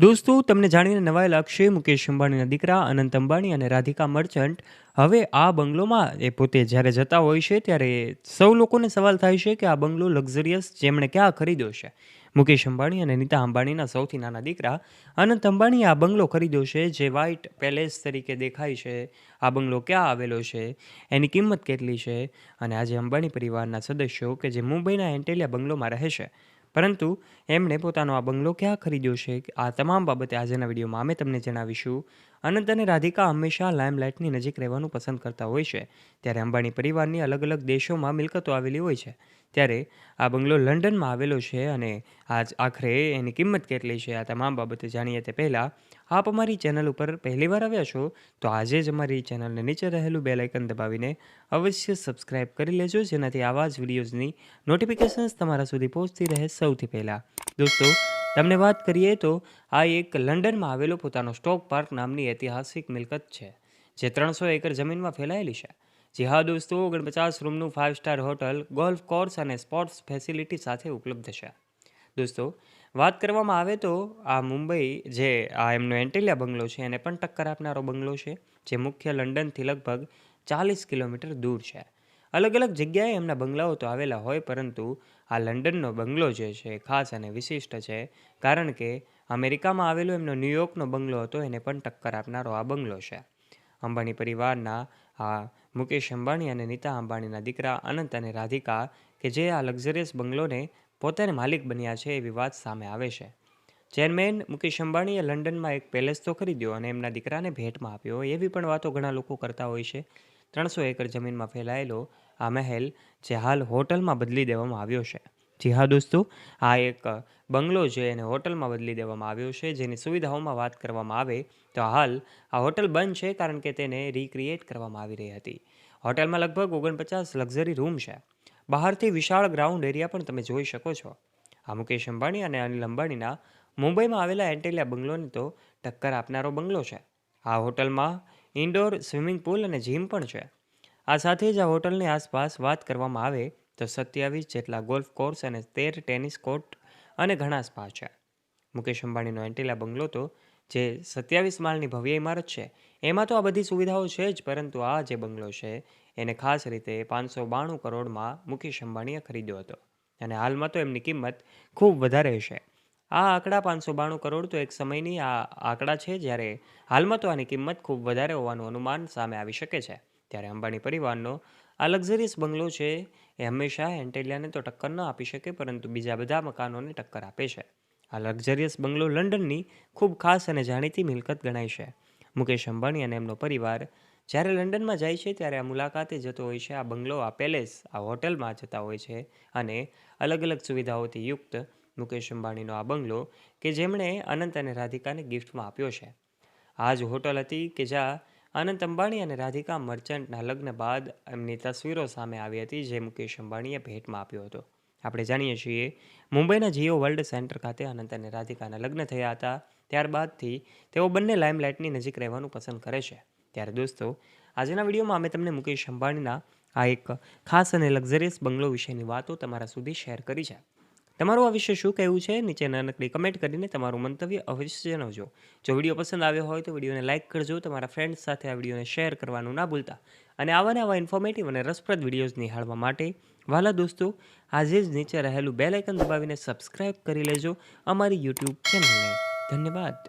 દોસ્તો, તમને જાણીને નવાઈ લાગશે, મુકેશ અંબાણીના દીકરા અનંત અંબાણી અને રાધિકા મર્ચન્ટ હવે આ બંગલોમાં એ પોતે જ્યારે જતા હોય છે ત્યારે સૌ લોકોને સવાલ થાય છે કે આ બંગલો લક્ઝરિયસ જેમણે ક્યાં ખરીદ્યો છે. મુકેશ અંબાણી અને નીતા અંબાણીના સૌથી નાના દીકરા અનંત અંબાણીએ આ બંગલો ખરીદ્યો છે, જે વ્હાઇટ પેલેસ તરીકે દેખાય છે. આ બંગલો ક્યાં આવેલો છે, એની કિંમત કેટલી છે, અને આજે અંબાણી પરિવારના સદસ્યો કે જે મુંબઈના એન્ટેલિયા બંગલોમાં રહે છે, પરંતુ એમણે પોતાનો આ બંગલો ક્યાં ખરીદ્યો છે, આ તમામ બાબતે આજના વિડીયોમાં અમે તમને જણાવીશું. અનંત અને રાધિકા હંમેશા લાઇમલાઇટની નજીક રહેવાનું પસંદ કરતા હોય છે, ત્યારે અંબાણી પરિવારની અલગ અલગ દેશોમાં મિલકતો આવેલી હોય છે. ત્યારે આ બંગલો લંડનમાં આવેલો છે, અને આખરે એની કિંમત કેટલી છે, આ તમામ બાબતે જાણીએ તે પહેલાં આપ અમારી ચેનલ ઉપર પહેલીવાર આવ્યા છો તો આજે જ અમારી ચેનલને નીચે રહેલું બેલ આઇકન દબાવીને અવશ્ય સબસ્ક્રાઇબ કરી લેજો, જેનાથી આવા જ વિડીયોઝની નોટિફિકેશન્સ તમારા સુધી પહોંચતી રહે સૌથી પહેલાં. દોસ્તો, તમને વાત કરીએ તો આ એક લંડનમાં આવેલો પોતાનો સ્ટોક પાર્ક નામની ઐતિહાસિક મિલકત છે, જે 300 એકર જમીનમાં ફેલાયેલી છે. જી હા દોસ્તો, 49 રૂમનું 5 સ્ટાર હોટલ, ગોલ્ફ કોર્સ અને સ્પોર્ટ્સ ફેસિલિટી સાથે ઉપલબ્ધ છે. દોસ્તો, વાત કરવામાં આવે તો આ મુંબઈ જે આ એમનો એન્ટેલિયા બંગલો છે એને પણ ટક્કર આપનારો બંગલો છે, જે મુખ્ય લંડનથી લગભગ 40 કિલોમીટર દૂર છે. અલગ અલગ જગ્યાએ એમના બંગલાઓ તો આવેલા હોય, પરંતુ આ લંડનનો બંગલો જે છે ખાસ અને વિશિષ્ટ છે, કારણ કે અમેરિકામાં આવેલો એમનો ન્યૂયોર્કનો બંગલો હતો એને પણ ટક્કર આપનારો આ બંગલો છે. અંબાણી પરિવારના આ મુકેશ અંબાણી અને નીતા અંબાણીના દીકરા અનંત અને રાધિકા કે જે આ લક્ઝરિયસ બંગલોને પોતાને માલિક બન્યા છે એવી વાત સામે આવે છે. ચેરમેન મુકેશ અંબાણીએ લંડનમાં એક પેલેસ તો ખરીદ્યો અને એમના દીકરાને ભેટમાં આપ્યો, એવી પણ વાતો ઘણા લોકો કરતા હોય છે. 300 એકર જમીનમાં ફેલાયેલો આ મહેલ જે હાલ હોટલમાં બદલી દેવામાં આવ્યો છે. જી હા દોસ્તો, આ એક બંગલો છે એને હોટલમાં બદલી દેવામાં આવ્યો છે. જેની સુવિધાઓમાં વાત કરવામાં આવે તો હાલ આ હોટલ બંધ છે, કારણ કે તેને રિક્રિએટ કરવામાં આવી રહી હતી. હોટલમાં લગભગ 49 લક્ઝરી રૂમ છે. બહારથી વિશાળ ગ્રાઉન્ડ એરિયા પણ તમે જોઈ શકો છો. આ મુકેશ અંબાણી અને અનિલ અંબાણીના મુંબઈમાં આવેલા એન્ટેલિયા બંગલોને તો ટક્કર આપનારો બંગલો છે. આ હોટલમાં ઇન્ડોર સ્વિમિંગ પુલ અને જીમ પણ છે. આ સાથે જ આ હોટલની આસપાસ વાત કરવામાં આવે તો 27 જેટલા ગોલ્ફ કોર્સ અને 13 ટેનિસ કોર્ટ અને ઘણા સ્પા છે. મુકેશ અંબાણીનો એન્ટેલિયા બંગલો તો જે 27 માળની ભવ્ય ઇમારત છે, એમાં તો આ બધી સુવિધાઓ છે જ, પરંતુ આ જે બંગલો છે એને ખાસ રીતે 592 કરોડમાં મુકેશ અંબાણીએ ખરીદ્યો હતો, અને હાલમાં તો એમની કિંમત ખૂબ વધારે છે. આ આંકડા 592 કરોડ તો એક સમયની આ આંકડા છે, જ્યારે હાલમાં તો આની કિંમત ખૂબ વધારે હોવાનું અનુમાન સામે આવી શકે છે. ત્યારે અંબાણી પરિવારનો આ લક્ઝરિયસ બંગલો છે એ હંમેશા એન્ટેલિયાને તો ટક્કર ન આપી શકે, પરંતુ બીજા બધા મકાનોને ટક્કર આપે છે. આ લક્ઝરિયસ બંગલો લંડનની ખૂબ ખાસ અને જાણીતી મિલકત ગણાય છે. મુકેશ અંબાણી અને એમનો પરિવાર જ્યારે લંડનમાં જાય છે ત્યારે આ મુલાકાતે જતો હોય છે. આ બંગલો, આ પેલેસ, આ હોટલમાં જતા હોય છે, અને અલગ અલગ સુવિધાઓથી યુક્ત મુકેશ અંબાણીનો આ બંગલો કે જેમણે અનંત અને રાધિકાને ગિફ્ટમાં આપ્યો છે. આ જ હોટલ હતી કે જ્યાં અનંત અંબાણી અને રાધિકા મર્ચન્ટના લગ્ન બાદ એમની તસવીરો સામે આવી હતી, જે મુકેશ અંબાણીએ ભેટમાં આપ્યો હતો. આપણે જાણીએ છીએ, મુંબઈના જીઓ વર્લ્ડ સેન્ટર ખાતે અનંત અને રાધિકાના લગ્ન થયા હતા. ત્યારબાદથી તેઓ બંને લાઇમલાઇટની નજીક રહેવાનું પસંદ કરે છે. ત્યારે દોસ્તો, આજના વિડીયોમાં અમે તમને મુકેશ અંબાણીના આ એક ખાસ અને લક્ઝરિયસ બંગલો વિશેની વાતો તમારા સુધી શેર કરી છે. તમારું આ વિશે શું કહેવું છે, નીચે નાનકડી કમેન્ટ કરીને તમારું મંતવ્ય અવશ્ય જણાવજો. જો વિડીયો પસંદ આવ્યો હોય તો વિડીયોને લાઇક કરજો, તમારા ફ્રેન્ડ્સ સાથે આ વિડીયોને શેર કરવાનું ના ભૂલતા, અને આવા ઇન્ફોર્મેટિવ અને રસપ્રદ વિડીયોઝ નિહાળવા માટે વાલા દોસ્તો, આજે જ નીચે રહેલું બેલ આઇકન દબાવીને સબસ્ક્રાઇબ કરી લેજો અમારી યુટ્યુબ ચેનલને. ધન્યવાદ.